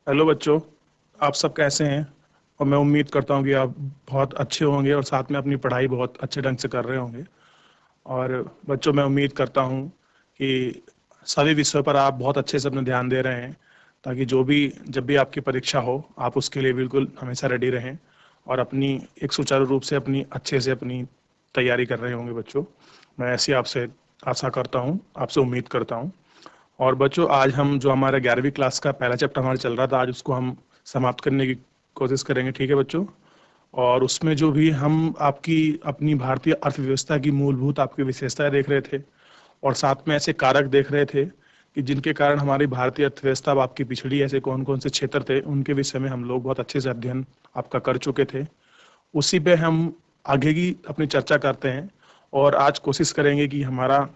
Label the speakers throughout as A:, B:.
A: Hello बच्चों, आप सब कैसे हैं? और मैं उम्मीद करता हूँ कि आप बहुत अच्छे होंगे और साथ में अपनी पढ़ाई बहुत अच्छे ढंग से कर रहे होंगे। और बच्चों, मैं उम्मीद करता हूँ कि सभी विषयों पर आप बहुत अच्छे से अपना ध्यान दे रहे हैं, ताकि जब भी आपकी परीक्षा हो, आप उसके लिए बिल्कुल हमेशा रेडी रहें और अपनी एक सुचारू रूप से अच्छे से अपनी तैयारी कर रहे होंगे बच्चों। मैं ऐसी आपसे आशा करता हूँ, आपसे उम्मीद करता हूँ। और बच्चों, आज हम जो हमारा 11वीं क्लास का पहला चैप्टर हमारा चल रहा था, आज उसको हम समाप्त करने की कोशिश करेंगे। ठीक है बच्चों? और उसमें जो भी हम आपकी अपनी भारतीय अर्थव्यवस्था की मूलभूत आपकी विशेषताएं देख रहे थे, और साथ में ऐसे कारक देख रहे थे कि जिनके कारण हमारी भारतीय अर्थव्यवस्था अब आपकी पिछड़ी, ऐसे कौन कौन से क्षेत्र थे, उनके विषय में हम लोग बहुत अच्छे से अध्ययन आपका कर चुके थे। उसी पे हम आगे की अपनी चर्चा करते हैं, और आज कोशिश करेंगे कि हमारा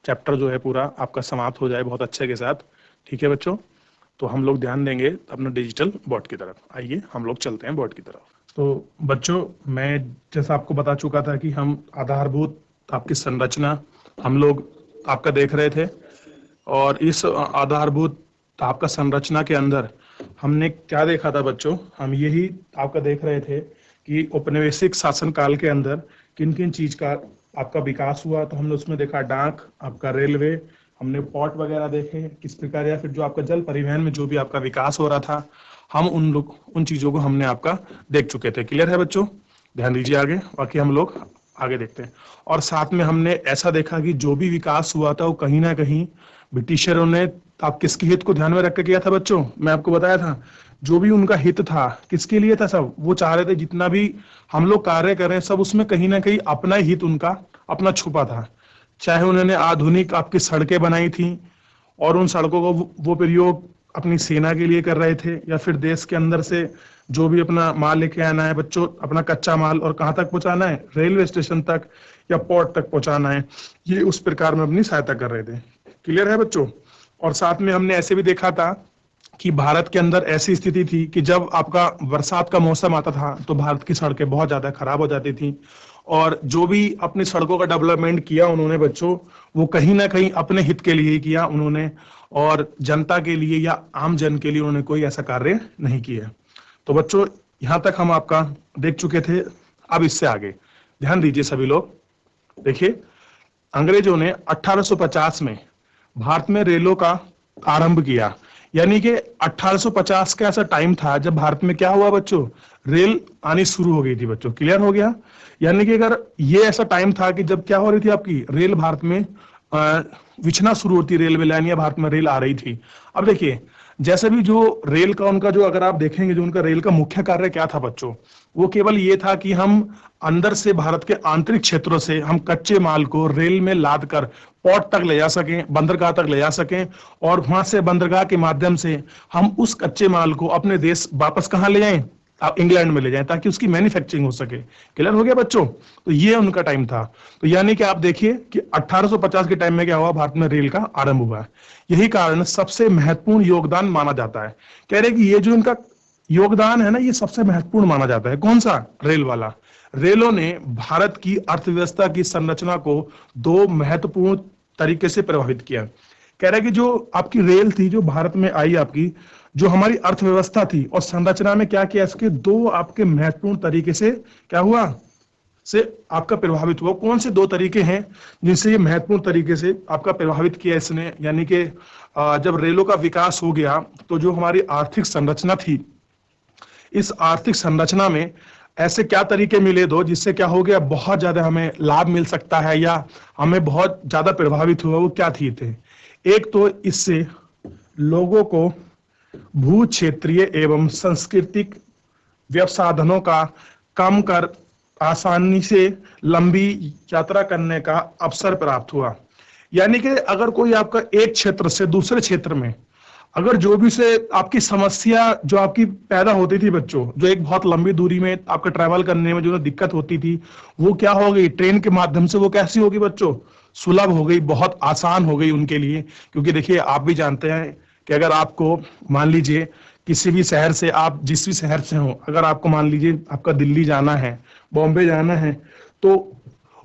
A: चैप्टर जो है पूरा आपका समाप्त हो जाए बहुत अच्छे के साथ। ठीक है बच्चों? तो हम लोग ध्यान देंगे अपना डिजिटल बोर्ड की तरफ। आइए हम लोग चलते हैं बोर्ड की तरफ। तो बच्चों, मैं जैसा आपको बता चुका था कि हम आधारभूत आपकी संरचना हम लोग आपका देख रहे थे, और इस आधारभूत आपका संरचना के अंदर हमने क्या देखा था बच्चों? हम यही आपका देख रहे थे कि औपनिवेशिक शासन काल के अंदर किन किन चीज का आपका विकास हुआ। तो हमने उसमें देखा डाक, आपका रेलवे, हमने पोर्ट वगैरह देखे किस प्रकार, या फिर जो आपका जल परिवहन में जो भी आपका विकास हो रहा था, हम उन चीजों को हमने आपका देख चुके थे। क्लियर है बच्चों? ध्यान दीजिए आगे, बाकी हम लोग आगे देखते हैं। और साथ में हमने ऐसा देखा कि जो भी विकास हुआ था वो कहीं ना कहीं ब्रिटिशरों ने, आप किसके हित को ध्यान में रख के किया था बच्चों? मैं आपको बताया था, जो भी उनका हित था किसके लिए था, सब वो चाह रहे थे जितना भी हम लोग कार्य कर रहे हैं सब उसमें कहीं ना कहीं अपना हित उनका अपना छुपा था। चाहे उन्होंने आधुनिक आपकी सड़कें बनाई थी, और उन सड़कों को वो प्रयोग अपनी सेना के लिए कर रहे थे, या फिर देश के अंदर से जो भी अपना माल लेके आना है बच्चों, अपना कच्चा माल, और कहाँ तक पहुंचाना है, रेलवे स्टेशन तक या पोर्ट तक पहुंचाना है, ये उस प्रकार में अपनी सहायता कर रहे थे। क्लियर है बच्चों? और साथ में हमने ऐसे भी देखा था कि भारत के अंदर ऐसी स्थिति थी कि जब आपका बरसात का मौसम आता था तो भारत की सड़कें बहुत ज्यादा खराब हो जाती थी। और जो भी अपनी सड़कों का डेवलपमेंट किया उन्होंने बच्चों, वो कहीं ना कहीं अपने हित के लिए ही किया उन्होंने, और जनता के लिए या आम जन के लिए उन्होंने कोई ऐसा कार्य नहीं किया। तो बच्चों, यहाँ तक हम आपका देख चुके थे। अब इससे आगे ध्यान दीजिए सभी लोग। देखिए, अंग्रेजों ने 1850 में भारत में रेलों का आरंभ किया। यानी कि 1850 का ऐसा टाइम था जब भारत में क्या हुआ बच्चों? रेल आनी शुरू हो गई थी बच्चों। क्लियर हो गया? यानी कि अगर ये ऐसा टाइम था कि जब क्या हो रही थी, आपकी रेल भारत में अ, बिछना शुरू होती, रेलवे लाइन या भारत में रेल आ रही थी। अब देखिए, जैसे भी जो रेल का उनका जो, अगर आप देखेंगे, जो उनका रेल का मुख्य कार्य क्या था बच्चों, वो केवल ये था कि हम अंदर से भारत के आंतरिक क्षेत्रों से हम कच्चे माल को रेल में लाद कर पोर्ट तक ले जा सकें, बंदरगाह तक ले जा सकें, और वहां से बंदरगाह के माध्यम से हम उस कच्चे माल को अपने देश वापस कहाँ ले जाएं? आप इंग्लैंड में ले जाएं, ताकि उसकी मैन्युफैक्चरिंग हो सके। क्लियर हो गया बच्चों? तो ये उनका टाइम था। तो यानी कि आप देखिए कि 1850 के टाइम में क्या हुआ, भारत में रेल का आरंभ हुआ है। यही कारण सबसे महत्वपूर्ण योगदान माना जाता है। कह रहे कि ये जो इनका योगदान है ना, ये सबसे महत्वपूर्ण माना जाता है। कौन सा? रेल वाला। रेलों ने भारत की अर्थव्यवस्था की संरचना को दो महत्वपूर्ण तरीके से प्रभावित किया। कह रहे कि जो आपकी रेल थी, जो भारत में आई, आपकी जो हमारी अर्थव्यवस्था थी और संरचना में क्या किया, इसके दो आपके महत्वपूर्ण तरीके से क्या हुआ, से आपका प्रभावित हुआ। कौन से दो तरीके हैं जिनसे ये महत्वपूर्ण तरीके से आपका प्रभावित किया इसने? यानी कि जब रेलों का विकास हो गया तो जो हमारी आर्थिक संरचना थी, इस आर्थिक संरचना में ऐसे क्या तरीके मिले दो, जिससे क्या हो गया, बहुत ज्यादा हमें लाभ मिल सकता है या हमें बहुत ज्यादा प्रभावित हुआ? वो क्या थी थे? एक तो इससे लोगों को भू क्षेत्रीय एवं सांस्कृतिक व्यवसाधनों का कम कर आसानी से लंबी यात्रा करने का अवसर प्राप्त हुआ। यानी कि अगर कोई आपका एक क्षेत्र से दूसरे क्षेत्र में, अगर जो भी से आपकी समस्या जो आपकी पैदा होती थी बच्चों, जो एक बहुत लंबी दूरी में आपका ट्रैवल करने में जो दिक्कत होती थी, वो क्या हो गई, ट्रेन के माध्यम से वो कैसी होगी बच्चों? सुलभ हो गई, बहुत आसान हो गई उनके लिए। क्योंकि देखिए, आप भी जानते हैं कि अगर आपको मान लीजिए किसी भी शहर से, आप जिस भी शहर से हो, अगर आपको मान लीजिए आपका दिल्ली जाना है, बॉम्बे जाना है, तो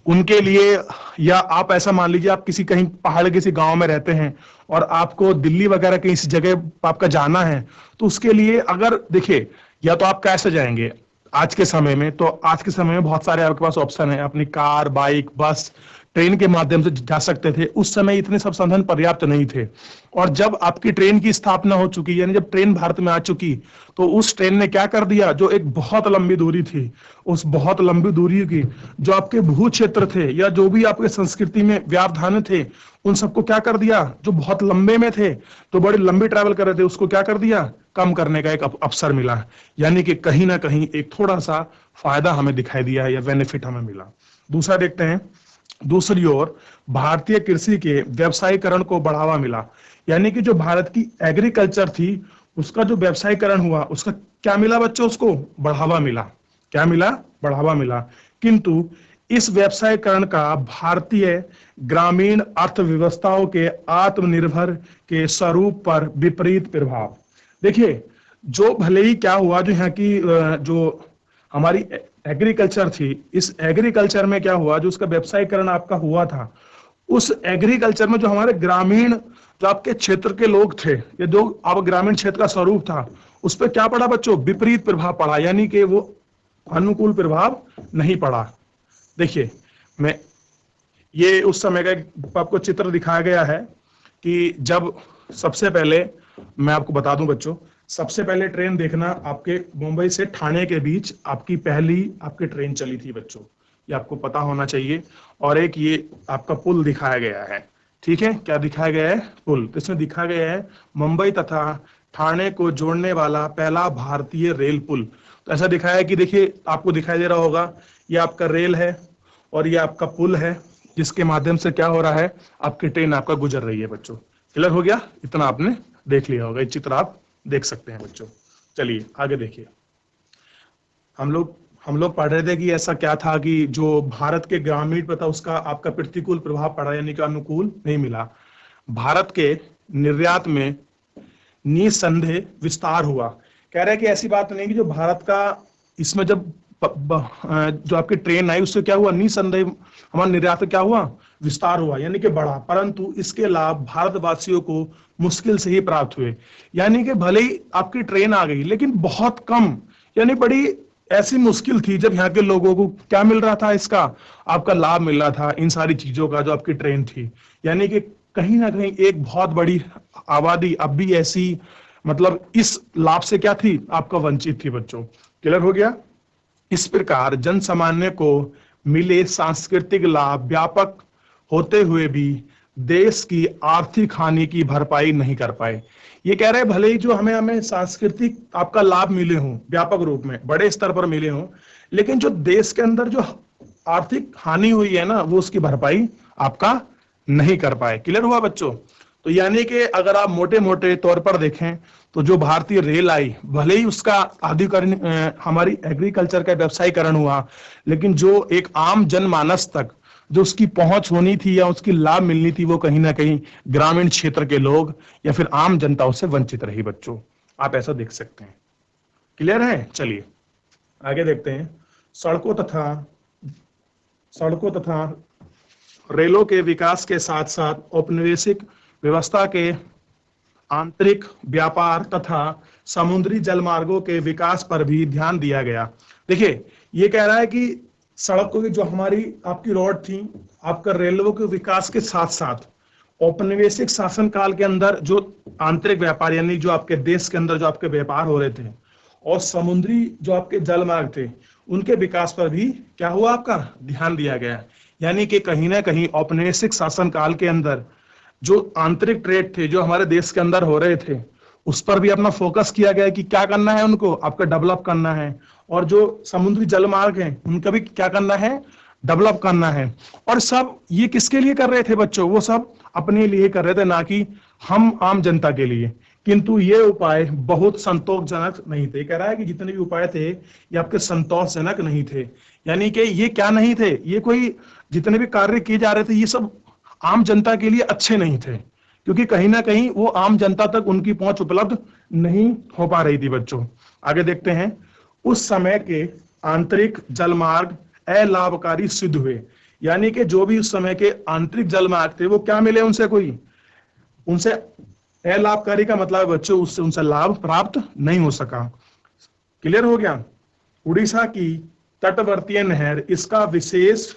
A: उनके लिए, या आप ऐसा मान लीजिए आप किसी कहीं पहाड़ किसी गांव में रहते हैं और आपको दिल्ली वगैरह कहीं इस जगह आपका जाना है, तो उसके लिए अगर देखिए, या तो आप कैसे जाएंगे आज के समय में, तो आज के समय में बहुत सारे आपके पास ऑप्शन है, अपनी कार, बाइक, बस, ट्रेन के माध्यम से जा सकते थे। उस समय इतने सब साधन पर्याप्त नहीं थे। और जब आपकी ट्रेन की स्थापना हो चुकी, यानी जब ट्रेन भारत में आ चुकी, तो उस ट्रेन ने क्या कर दिया, जो एक बहुत लंबी दूरी थी, उस बहुत लंबी दूरी की जो आपके भू क्षेत्र थे या जो भी आपके संस्कृति में व्यवधान थे, उन सबको क्या कर दिया, जो बहुत लंबे में थे, तो बड़े लंबी ट्रैवल कर रहे थे, उसको क्या कर दिया, कम करने का एक अवसर मिला। यानी कि कहीं ना कहीं एक थोड़ा सा फायदा हमें दिखाई दिया या बेनिफिट हमें मिला। दूसरा देखते हैं, दूसरी ओर भारतीय कृषि के व्यवसायीकरण को बढ़ावा मिला। यानी कि जो भारत की एग्रीकल्चर थी उसका जो व्यवसायीकरण हुआ, उसका क्या मिला बच्चों, उसको बढ़ावा मिला। क्या मिला, बढ़ावा मिला। किंतु इस व्यवसायीकरण का भारतीय ग्रामीण अर्थव्यवस्थाओं के आत्मनिर्भर के स्वरूप पर विपरीत प्रभाव। देखिए, जो भले ही क्या हुआ, जो यहाँ की जो हमारी एग्रीकल्चर थी, इस एग्रीकल्चर में क्या हुआ, जो उसका व्यवसायीकरण आपका हुआ था, उस एग्रीकल्चर में जो हमारे ग्रामीण, जो आपके क्षेत्र के लोग थे, या जो आप ग्रामीण क्षेत्र का स्वरूप था, उस पर क्या पड़ा बच्चों, विपरीत प्रभाव पड़ा। यानी कि वो अनुकूल प्रभाव नहीं पड़ा। देखिए, मैं ये उस समय का आपको चित्र दिखाया गया है कि जब सबसे पहले, मैं आपको बता दूं बच्चों, सबसे पहले ट्रेन देखना, आपके मुंबई से ठाणे के बीच आपकी पहली आपकी ट्रेन चली थी बच्चों, ये आपको पता होना चाहिए। और एक ये आपका पुल दिखाया गया है, ठीक है, क्या दिखाया गया है, पुल। तो इसमें दिखाया गया है मुंबई तथा ठाणे को जोड़ने वाला पहला भारतीय रेल पुल। तो ऐसा दिखाया है कि देखिए, आपको दिखाई दे रहा होगा, ये आपका रेल है और ये आपका पुल है, जिसके माध्यम से क्या हो रहा है, आपकी ट्रेन आपका गुजर रही है बच्चों। क्लियर हो गया, इतना आपने देख लिया होगा, ये चित्र आप देख सकते हैं बच्चों। चलिए आगे देखिए, हम लोग पढ़ रहे थे कि ऐसा क्या था कि जो भारत के ग्रामीण पर था उसका आपका प्रतिकूल प्रभाव पड़ा, यानी कि अनुकूल नहीं मिला। भारत के निर्यात में निसंदेह विस्तार हुआ। कह रहे हैं कि ऐसी बात नहीं कि जो भारत का, इसमें जब जो आपकी ट्रेन आई उससे क्या हुआ, निसंदेह हमारा निर्यात क्या हुआ, विस्तार हुआ, यानी कि बढ़ा। परंतु इसके लाभ भारतवासियों को मुश्किल से ही प्राप्त हुए। यानी कि भले ही आपकी ट्रेन आ गई, लेकिन बहुत कम, यानी बड़ी ऐसी मुश्किल थी जब यहाँ के लोगों को क्या मिल रहा था, इसका आपका लाभ मिल रहा था, इन सारी चीजों का, जो आपकी ट्रेन थी। यानी कि कहीं ना कहीं एक बहुत बड़ी आबादी अब भी ऐसी, मतलब इस लाभ से क्या थी, आपका वंचित थी बच्चों। क्लियर हो गया। इस प्रकार जन सामान्य को मिले सांस्कृतिक लाभ व्यापक होते हुए भी देश की आर्थिक हानि की भरपाई नहीं कर पाए। ये कह रहे हैं भले ही जो हमें हमें सांस्कृतिक आपका लाभ मिले हों, व्यापक रूप में बड़े स्तर पर मिले हों, लेकिन जो देश के अंदर जो आर्थिक हानि हुई है ना, वो उसकी भरपाई आपका नहीं कर पाए। क्लियर हुआ बच्चों। तो यानी कि अगर आप मोटे मोटे तौर पर देखें, तो जो भारतीय रेल आई, भले ही उसका आधुनिकीकरण, हमारी एग्रीकल्चर का व्यवसायीकरण हुआ, लेकिन जो एक आम जनमानस तक जो उसकी पहुंच होनी थी या उसकी लाभ मिलनी थी, वो कहीं ना कहीं ग्रामीण क्षेत्र के लोग या फिर आम जनता उससे वंचित रही बच्चों। आप ऐसा देख सकते हैं। क्लियर है। चलिए आगे देखते हैं। सड़कों तथा रेलों के विकास के साथ साथ औपनिवेशिक व्यवस्था के आंतरिक व्यापार तथा समुद्री जलमार्गों के विकास पर भी ध्यान दिया गया। देखिए, ये कह रहा है कि सड़कों की जो हमारी आपकी रोड थी, आपका रेलवे के विकास के साथ साथ औपनिवेशिक शासन काल के अंदर जो आंतरिक व्यापार, यानी जो आपके देश के अंदर जो आपके व्यापार हो रहे थे, और समुद्री जो आपके जलमार्ग थे, उनके विकास पर भी क्या हुआ, आपका ध्यान दिया गया। यानी कि कहीं ना कहीं औपनिवेशिक शासन काल के अंदर जो आंतरिक ट्रेड थे, जो हमारे देश के अंदर हो रहे थे, उस पर भी अपना फोकस किया गया कि क्या करना है, उनको आपका डेवलप करना है। और जो समुद्री जलमार्ग हैं, उनका भी क्या करना है, डेवलप करना है। और सब ये किसके लिए कर रहे थे बच्चों, वो सब अपने लिए कर रहे थे, ना कि हम आम जनता के लिए। किंतु ये उपाय बहुत संतोषजनक नहीं थे। कह रहा है कि जितने भी उपाय थे ये आपके संतोषजनक नहीं थे। यानी कि ये क्या नहीं थे, ये कोई जितने भी कार्य किए जा रहे थे, ये सब आम जनता के लिए अच्छे नहीं थे, क्योंकि कहीं ना कहीं वो आम जनता तक उनकी पहुंच उपलब्ध नहीं हो पा रही थी बच्चों। आगे देखते हैं। उस समय के आंतरिक जलमार्ग अलाभकारी सिद्ध हुए। यानी कि जो भी उस समय के आंतरिक जलमार्ग थे वो क्या मिले उनसे, कोई उनसे अलाभकारी का मतलब है बच्चों उससे उनसे लाभ प्राप्त नहीं हो सका। क्लियर हो गया। उड़ीसा की तटवर्तीय नहर इसका विशेष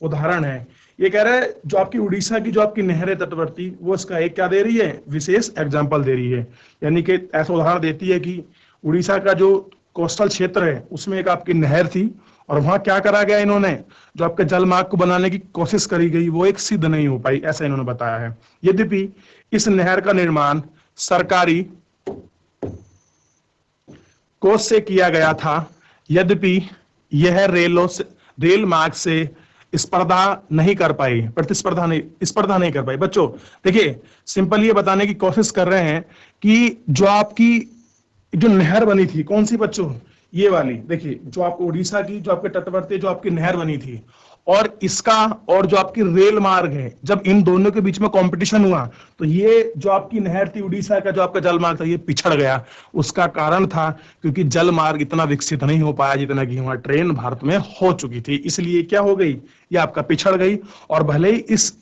A: उदाहरण है। ये कह रहा है जो आपकी उड़ीसा की जो आपकी नहर है तटवर्ती, वो इसका एक क्या दे रही है, विशेष एग्जाम्पल दे रही है। यानी कि ऐसा उदाहरण देती है कि उड़ीसा का जो कोस्टल क्षेत्र है उसमें एक आपकी नहर थी और वहां क्या करा गया, इन्होंने जो आपके जलमार्ग को बनाने की कोशिश करी गई वो एक सिद्ध नहीं हो पाई, ऐसा इन्होंने बताया है। यद्यपि इस नहर का निर्माण सरकारी कोष से किया गया था, यद्यपि यह रेल मार्ग से स्पर्धा नहीं कर पाई, स्पर्धा नहीं कर पाई। बच्चों देखिए सिंपल ये बताने की कोशिश कर रहे हैं कि जो आपकी जो नहर बनी थी, कौन सी बच्चों, ये वाली देखिए, जो आपको उड़ीसा की जो आपके तटवर्ती जो आपकी नहर बनी थी और इसका और जो आपकी रेल मार्ग है, जब इन दोनों के बीच में कंपटीशन हुआ तो ये जो आपकी नहर थी उड़ीसा का जो आपका जल मार्ग था ये पिछड़ गया। उसका कारण था क्योंकि जल मार्ग इतना विकसित नहीं हो पाया जितना कि वहां ट्रेन भारत में हो चुकी थी, इसलिए क्या हो गई, ये आपका पिछड़ गई। और भले ही इस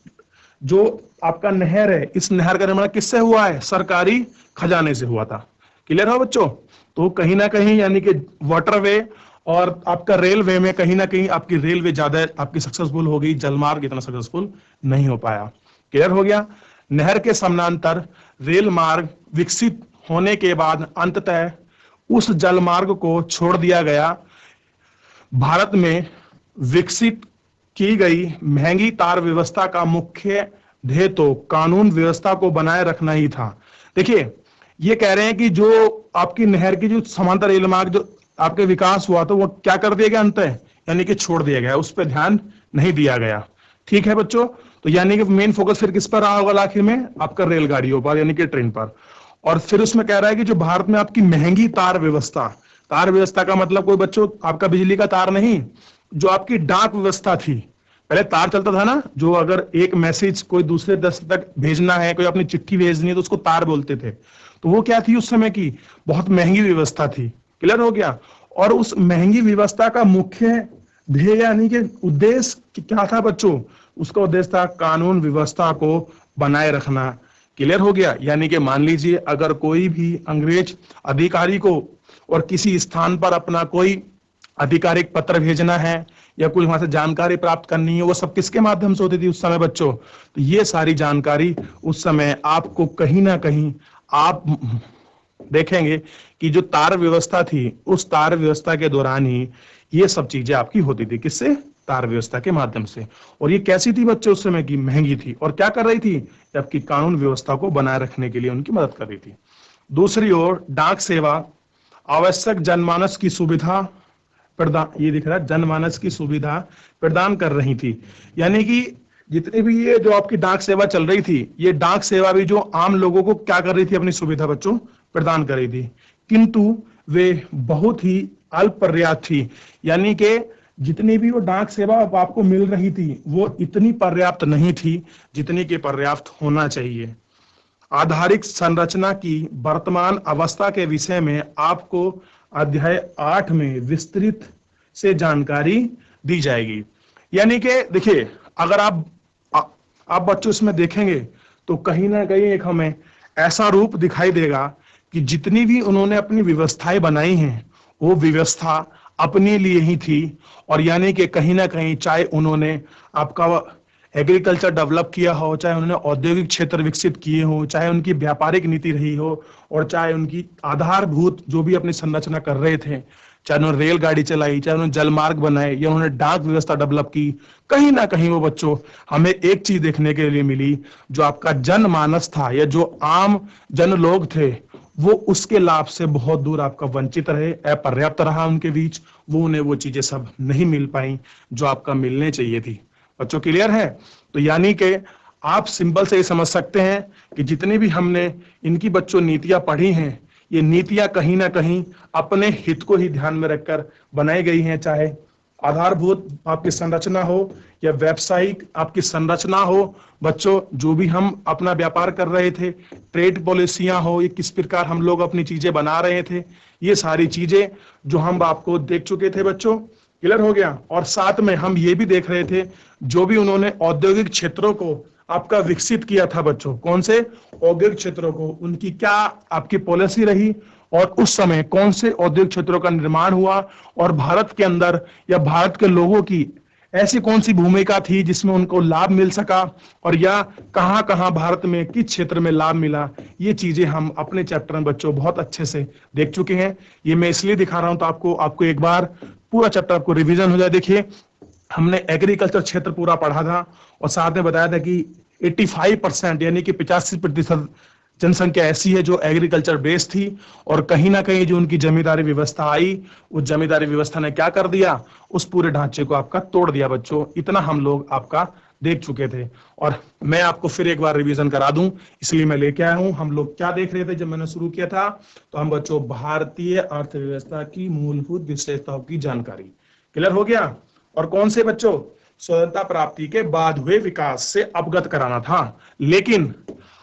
A: जो आपका नहर है, इस नहर का निर्माण किससे हुआ है, सरकारी खजाने से हुआ था। क्लियर हो बच्चों। तो कहीं ना कहीं यानी कि वाटरवे और आपका रेलवे में कहीं ना कहीं आपकी रेलवे ज्यादा आपकी सक्सेसफुल हो गई, जलमार्ग इतना सक्सेसफुल नहीं हो पाया। क्लियर हो गया। नहर के समानांतर रेल मार्ग विकसित होने के बाद अंततः उस जलमार्ग को छोड़ दिया गया। भारत में विकसित की गई महंगी तार व्यवस्था का मुख्य ध्येय तो कानून व्यवस्था को बनाए रखना ही था। देखिए ये कह रहे हैं कि जो आपकी नहर की जो समांतर रेल मार्ग जो आपके विकास हुआ तो वो क्या कर दिया गया अंत, यानी कि छोड़ दिया गया, उस पर ध्यान नहीं दिया गया। ठीक है बच्चों। तो यानी कि मेन फोकस फिर किस पर रहा होगा आखिर में, आपका रेलगाड़ियों पर यानी कि ट्रेन पर। और फिर उसमें कह रहा है कि जो भारत में आपकी महंगी तार व्यवस्था का मतलब कोई बच्चों आपका बिजली का तार नहीं, जो आपकी डाक व्यवस्था थी। पहले तार चलता था ना, जो अगर एक मैसेज कोई दूसरे देश तक भेजना है, कोई अपनी चिट्ठी भेजनी है तो उसको तार बोलते थे। तो वो क्या थी उस समय की, बहुत महंगी व्यवस्था थी। क्लियर हो गया। और उस महंगी व्यवस्था का मुख्य ध्येय यानी कि उद्देश्य क्या था बच्चों, उसका उद्देश्य था कानून व्यवस्था को बनाए रखना। क्लियर हो गया। यानी कि मान लीजिए अगर कोई भी अंग्रेज अधिकारी को और किसी स्थान पर अपना कोई आधिकारिक पत्र भेजना है या कोई वहां से जानकारी प्राप्त करनी है, वो सब किसके माध्यम से होती थी उस समय बच्चों, तो ये सारी जानकारी उस समय आपको कहीं ना कहीं आप देखेंगे कि जो तार व्यवस्था थी उस तार व्यवस्था के दौरान ही ये सब चीजें आपकी होती थी, किससे, तार व्यवस्था के माध्यम से। और ये कैसी थी बच्चे उस समय की, महंगी थी। और क्या कर रही थी, आपकी कानून व्यवस्था को बनाए रखने के लिए उनकी मदद कर रही थी। दूसरी ओर डाक सेवा आवश्यक जनमानस की सुविधा प्रदान, ये दिख रहा है, जनमानस की सुविधा प्रदान कर रही थी। यानी कि जितनी भी ये जो आपकी डाक सेवा चल रही थी, ये डाक सेवा भी जो आम लोगों को क्या कर रही थी, अपनी सुविधा बच्चों प्रदान कर रही थी, किंतु वे बहुत ही अल्प पर्याप्त थी। यानी कि जितनी भी वो डाक सेवा आपको मिल रही थी वो इतनी पर्याप्त नहीं थी जितनी कि पर्याप्त होना चाहिए। आधारिक संरचना की वर्तमान अवस्था के विषय में आपको अध्याय 8 में विस्तृत से जानकारी दी जाएगी। यानी कि देखिए अगर आप बच्चों इसमें देखेंगे तो कहीं ना कहीं एक हमें ऐसा रूप दिखाई देगा कि जितनी भी उन्होंने अपनी व्यवस्थाएं बनाई हैं वो व्यवस्था अपने लिए ही थी। और यानी कि कहीं ना कहीं चाहे उन्होंने आपका एग्रीकल्चर डेवलप किया हो, चाहे उन्होंने औद्योगिक क्षेत्र विकसित किए हो, चाहे उनकी व्यापारिक नीति रही हो, और चाहे उनकी आधारभूत जो भी अपनी संरचना कर रहे थे, चाहे उन्होंने रेलगाड़ी चलाई, चाहे उन्होंने जलमार्ग बनाए या उन्होंने डाक व्यवस्था डेवलप की, कहीं ना कहीं वो बच्चों हमें एक चीज देखने के लिए मिली, जो आपका जनमानस था या जो आम जन लोग थे वो उसके लाभ से बहुत दूर आपका वंचित रहे, अपर्याप्त रहा उनके बीच, वो उन्हें वो चीजें सब नहीं मिल पाई जो आपका मिलने चाहिए थी। बच्चों क्लियर है। तो यानी कि आप सिंपल से ये समझ सकते हैं कि जितनी भी हमने इनकी बच्चों नीतियां पढ़ी हैं, ये नीतियां कहीं ना कहीं अपने हित को ही ध्यान में रखकर बनाई गई हैं, चाहे आधारभूत आपकी संरचना हो या व्यावसायिक आपकी संरचना हो। बच्चों जो भी हम अपना व्यापार कर रहे थे, ट्रेड पॉलिसियां हो, ये किस प्रकार हम लोग अपनी चीजें बना रहे थे, ये सारी चीजें जो हम आपको देख चुके थे बच्चों, क्लियर हो गया। और साथ में हम ये भी देख रहे थे जो भी उन्होंने औद्योगिक क्षेत्रों को आपका विकसित किया था बच्चों, कौन से औद्योगिक क्षेत्रों को, उनकी क्या आपकी पॉलिसी रही और उस समय कौन से औद्योगिक क्षेत्रों का निर्माण हुआ और भारत के अंदर या भारत के लोगों की ऐसी कौन सी भूमिका थी जिसमें उनको लाभ मिल सका, और या कहां कहां भारत में किस क्षेत्र में लाभ मिला, ये चीजें हम अपने चैप्टर में बच्चों बहुत अच्छे से देख चुके हैं। ये मैं इसलिए दिखा रहा हूं तो आपको एक बार पूरा चैप्टर आपको रिवीजन हो जाए। देखिए हमने एग्रीकल्चर क्षेत्र पूरा पढ़ा था और साथ में बताया था कि 85% यानी कि 85% जनसंख्या ऐसी है जो एग्रीकल्चर बेस्ड थी, और कहीं ना कहीं जो उनकी जमींदारी व्यवस्था आई, उस जमींदारी व्यवस्था ने क्या कर दिया, उस पूरे ढांचे को आपका तोड़ दिया बच्चों। इतना हम लोग आपका देख चुके थे और मैं आपको फिर एक बार रिवीजन करा दूं, इसलिए मैं लेके आया हूं। हम लोग क्या देख रहे थे जब मैंने शुरू किया था, तो हम बच्चों भारतीय अर्थव्यवस्था की मूलभूत विशेषताओं की जानकारी, क्लियर हो गया। और कौन से बच्चों, स्वतंत्रता प्राप्ति के बाद हुए विकास से अवगत कराना था। लेकिन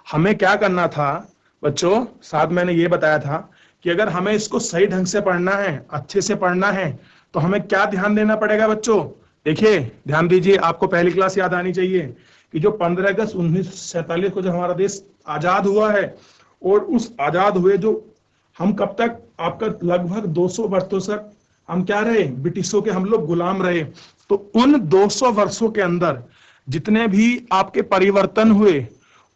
A: हमें क्या करना था बच्चों, साथ मैंने ये बताया था कि अगर हमें इसको सही ढंग से पढ़ना है, अच्छे से पढ़ना है, तो हमें क्या ध्यान देना पड़ेगा बच्चों। देखिए ध्यान दीजिए, आपको पहली क्लास याद आनी चाहिए कि जो 15 अगस्त 1947 को जो हमारा देश आजाद हुआ है, और उस आजाद हुए जो हम कब तक, आपका लगभग 200 वर्षों तक हम क्या रहे, ब्रिटिशों के हम लोग गुलाम रहे। तो उन 200 वर्षों के अंदर जितने भी आपके परिवर्तन हुए,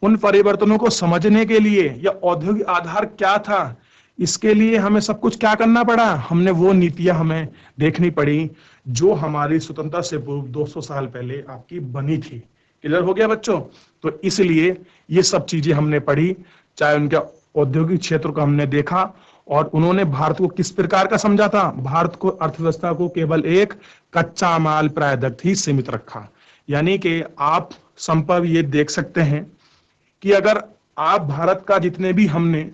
A: उन परिवर्तनों को समझने के लिए या औद्योगिक आधार क्या था, इसके लिए हमें सब कुछ क्या करना पड़ा, हमने वो नीतियां हमें देखनी पड़ी जो हमारी स्वतंत्रता से पूर्व 200 साल पहले आपकी बनी थी। क्लियर हो गया बच्चों। तो इसलिए ये सब चीजें हमने पढ़ी, चाहे उनके औद्योगिक क्षेत्र को हमने देखा, और उन्होंने भारत को किस प्रकार का समझा था, भारत को अर्थव्यवस्था को केवल एक कच्चा माल प्रायदक ही सीमित रखा। यानी कि आप संभव ये देख सकते हैं कि अगर आप भारत का जितने भी हमने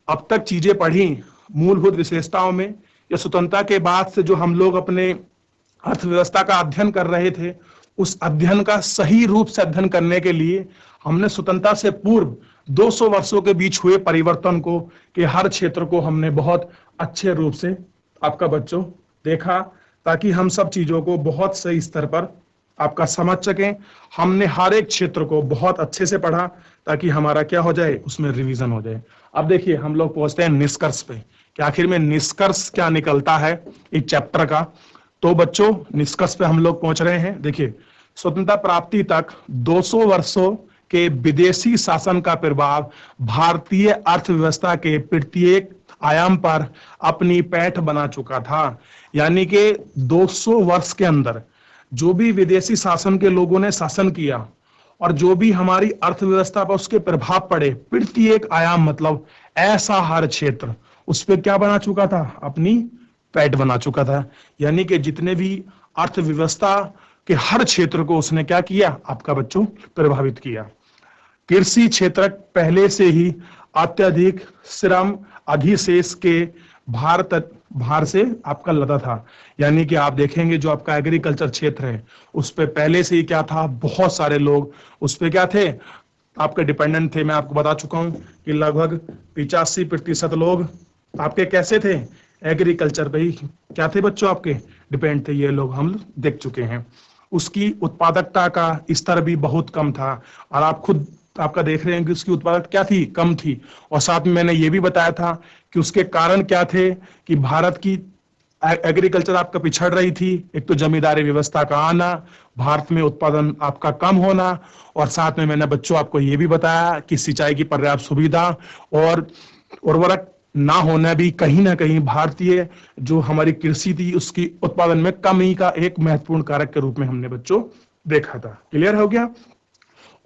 A: अब तक चीजें पढ़ी मूलभूत विशेषताओं में, या स्वतंत्रता के बाद से जो हम लोग अपने अर्थव्यवस्था का अध्ययन कर रहे थे, उस अध्ययन का सही रूप से अध्ययन करने के लिए हमने स्वतंत्रता से पूर्व 200 वर्षों के बीच हुए परिवर्तन को, के हर क्षेत्र को हमने बहुत अच्छे रूप से आपका बच्चों देखा, ताकि हम सब चीजों को बहुत सही स्तर पर आपका समझ सकें। हमने हर एक क्षेत्र को बहुत अच्छे से पढ़ा ताकि हमारा क्या हो जाए, उसमें रिवीजन हो जाए। अब देखिए हम लोग पहुंचते हैं निष्कर्ष पे कि आखिर में निष्कर्ष क्या निकलता है इस चैप्टर का। तो बच्चों निष्कर्ष पे हम लोग पहुंच रहे हैं। देखिए स्वतंत्रता प्राप्ति तक 200 वर्षों के विदेशी शासन का प्रभाव भारतीय अर्थव्यवस्था के प्रत्येक आयाम पर अपनी पैठ बना चुका था। यानी कि 200 वर्ष के अंदर जो भी विदेशी शासन के लोगों ने शासन किया और जो भी हमारी अर्थव्यवस्था पर उसके प्रभाव पड़े, प्रत्येक आयाम मतलब ऐसा हर क्षेत्र उस पर क्या बना चुका था, अपनी पैठ बना चुका था। यानी कि जितने भी अर्थव्यवस्था के हर क्षेत्र को उसने क्या किया, आपका बच्चों प्रभावित किया। कृषि क्षेत्र पहले से ही अत्यधिक श्रम अधिशेष के भार से आपका लदा था। यानी कि आप देखेंगे जो आपका एग्रीकल्चर क्षेत्र है उस पे पहले से ही क्या था, बहुत सारे लोग उस पे क्या थे, आपके डिपेंडेंट थे। मैं आपको बता चुका हूं कि लगभग 85% लोग आपके कैसे थे, एग्रीकल्चर पे ही क्या थे बच्चों, आपके डिपेंड थे। ये लोग हम देख चुके हैं। उसकी उत्पादकता का स्तर भी बहुत कम था, और आप खुद आपका देख रहे हैं कि उसकी उत्पादकता क्या थी, कम थी। और साथ में मैंने ये भी बताया था कि उसके कारण क्या थे, कि भारत की एग्रीकल्चर आपका पिछड़ रही थी। एक तो जमींदारी व्यवस्था का आना, भारत में उत्पादन आपका कम होना, और साथ में मैंने बच्चों आपको ये भी बताया कि सिंचाई की पर्याप्त सुविधा और उर्वरक ना होना भी कहीं ना कहीं भारतीय जो हमारी कृषि थी उसकी उत्पादन में कमी का एक महत्वपूर्ण कारक के रूप में हमने बच्चों देखा था। क्लियर हो गया।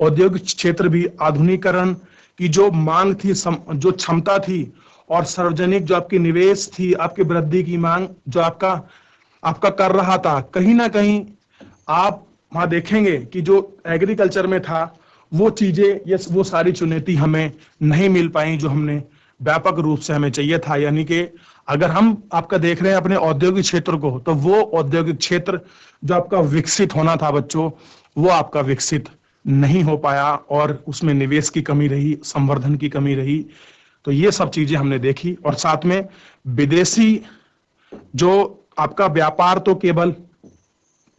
A: औद्योगिक क्षेत्र भी आधुनिकीकरण की जो मांग थी, जो क्षमता थी, और सार्वजनिक जो आपकी निवेश थी, आपकी वृद्धि की मांग जो आपका कर रहा था, कहीं ना कहीं आप वहां देखेंगे कि जो एग्रीकल्चर में था वो चीजें, ये वो सारी चुनौती हमें नहीं मिल पाई जो हमने व्यापक रूप से हमें चाहिए था। यानी कि अगर हम आपका देख रहे हैं अपने औद्योगिक क्षेत्र को, तो वो औद्योगिक क्षेत्र जो आपका विकसित होना था बच्चों, वो आपका विकसित नहीं हो पाया, और उसमें निवेश की कमी रही, संवर्धन की कमी रही। तो ये सब चीजें हमने देखी। और साथ में विदेशी जो आपका व्यापार तो केवल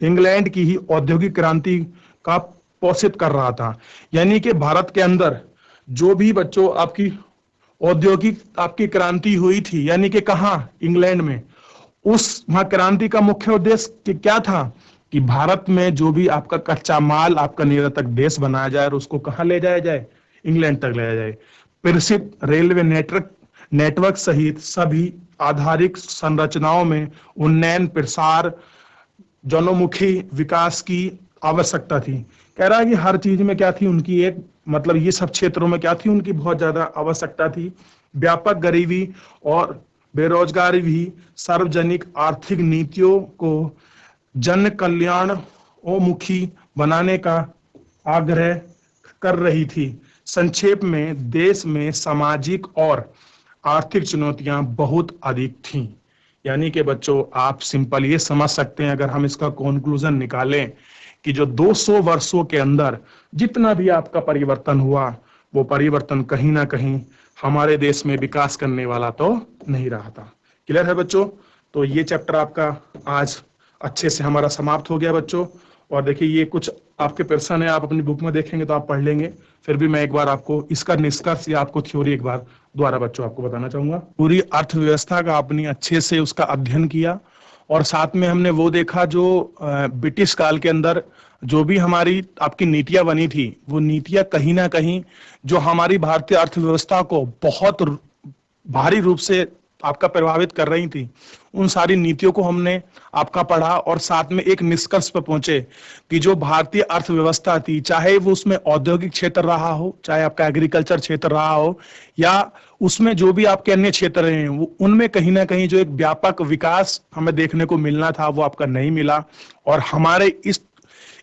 A: इंग्लैंड की ही औद्योगिक क्रांति का पोषित कर रहा था। यानी कि भारत के अंदर जो भी बच्चों आपकी औद्योगिक आपकी क्रांति हुई थी, यानी कि कहाँ, इंग्लैंड में, उस वहां क्रांति का मुख्य उद्देश्य क्या था कि भारत में जो भी आपका कच्चा माल आपका निरंतर देश बनाया जाए और उसको कहाँ ले जाया जाए, इंग्लैंड तक ले जाया जाए। प्रसिद्ध रेलवे नेटवर्क सहित सभी आधारिक संरचनाओं में उन्नयन प्रसार जनोमुखी विकास की आवश्यकता थी। कह रहा है कि हर चीज में क्या थी उनकी एक, मतलब ये सब क्षेत्रों में क्या थी उनकी बहुत ज्यादा आवश्यकता थी। व्यापक गरीबी और बेरोजगारी भी सार्वजनिक आर्थिक नीतियों को जन कल्याणोन्मुखी बनाने का आग्रह कर रही थी। संक्षेप में देश में सामाजिक और आर्थिक चुनौतियां बहुत अधिक थीं। यानी कि बच्चों आप सिंपल ये समझ सकते हैं, अगर हम इसका कंक्लूजन निकालें कि जो 200 वर्षों के अंदर जितना भी आपका परिवर्तन हुआ, वो परिवर्तन कहीं ना कहीं हमारे देश में विकास करने वाला तो नहीं रहा था। क्लियर है बच्चों? तो ये चैप्टर आपका आज अच्छे से हमारा समाप्त हो गया बच्चों। और देखिए ये कुछ आपके प्रश्न है, आप अपनी बुक में देखेंगे तो आप पढ़ लेंगे। फिर भी मैं एक बार आपको इसका निष्कर्ष या आपको थ्योरी एक बार दोबारा बच्चों आपको बताना चाहूंगा। पूरी अर्थव्यवस्था का आपने अच्छे से उसका अध्ययन किया और साथ में हमने वो देखा जो ब्रिटिश काल के अंदर जो भी हमारी आपकी नीतियां बनी थी, वो नीतियां कहीं ना कहीं जो हमारी भारतीय अर्थव्यवस्था को बहुत भारी रूप से आपका प्रभावित कर रही थी, उन सारी नीतियों को हमने आपका पढ़ा और साथ में एक निष्कर्ष पर पहुंचे कि जो भारतीय अर्थव्यवस्था थी, चाहे वो उसमें औद्योगिक क्षेत्र रहा हो, चाहे आपका एग्रीकल्चर क्षेत्र रहा हो, या उसमें जो भी आपके अन्य क्षेत्र रहे हैं, वो उनमें कहीं ना कहीं जो एक व्यापक विकास हमें देखने को मिलना था वो आपका नहीं मिला। और हमारे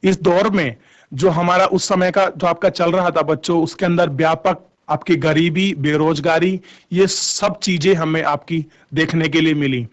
A: इस दौर में जो हमारा उस समय का जो आपका चल रहा था बच्चों, उसके अंदर व्यापक आपकी गरीबी, बेरोजगारी, ये सब चीजें हमें आपकी देखने के लिए मिली,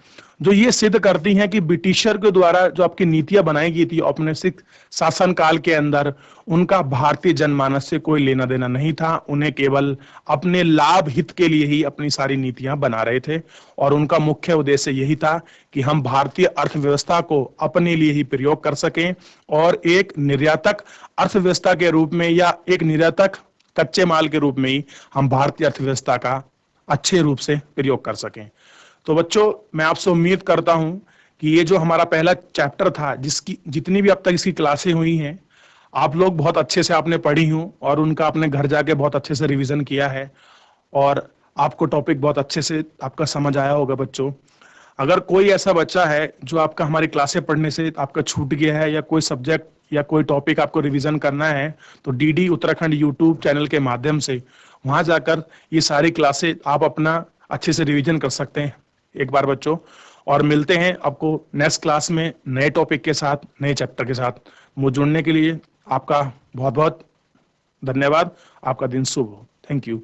A: जो ये सिद्ध करती हैं कि ब्रिटिशर के द्वारा जो आपकी नीतियां बनाई गई थी औपनिवेशिक शासन काल के अंदर, उनका भारतीय जनमानस से कोई लेना देना नहीं था। उन्हें केवल अपने लाभ हित के लिए ही अपनी सारी नीतियां बना रहे थे और उनका मुख्य उद्देश्य यही था कि हम भारतीय अर्थव्यवस्था को अपने लिए ही प्रयोग कर सकें और एक निर्यातक अर्थव्यवस्था के रूप में या एक निर्यातक कच्चे माल के रूप में ही हम भारतीय अर्थव्यवस्था का अच्छे रूप से प्रयोग कर सकें। तो बच्चों मैं आपसे उम्मीद करता हूं कि ये जो हमारा पहला चैप्टर था, जिसकी जितनी भी अब तक इसकी क्लासें हुई हैं, आप लोग बहुत अच्छे से आपने पढ़ी हूं और उनका आपने घर जाके बहुत अच्छे से रिवीजन किया है और आपको टॉपिक बहुत अच्छे से आपका समझ आया होगा बच्चों। अगर कोई ऐसा बच्चा है जो आपका हमारी क्लासें पढ़ने से आपका छूट गया है या कोई सब्जेक्ट या कोई टॉपिक आपको रिवीजन करना है, तो डीडी उत्तराखंड यूट्यूब चैनल के माध्यम से वहां जाकर ये सारी क्लासें आप अपना अच्छे से रिवीजन कर सकते हैं एक बार बच्चों। और मिलते हैं आपको नेक्स्ट क्लास में नए टॉपिक के साथ, नए चैप्टर के साथ। मुझे जुड़ने के लिए आपका बहुत बहुत धन्यवाद। आपका दिन शुभ हो। Thank you.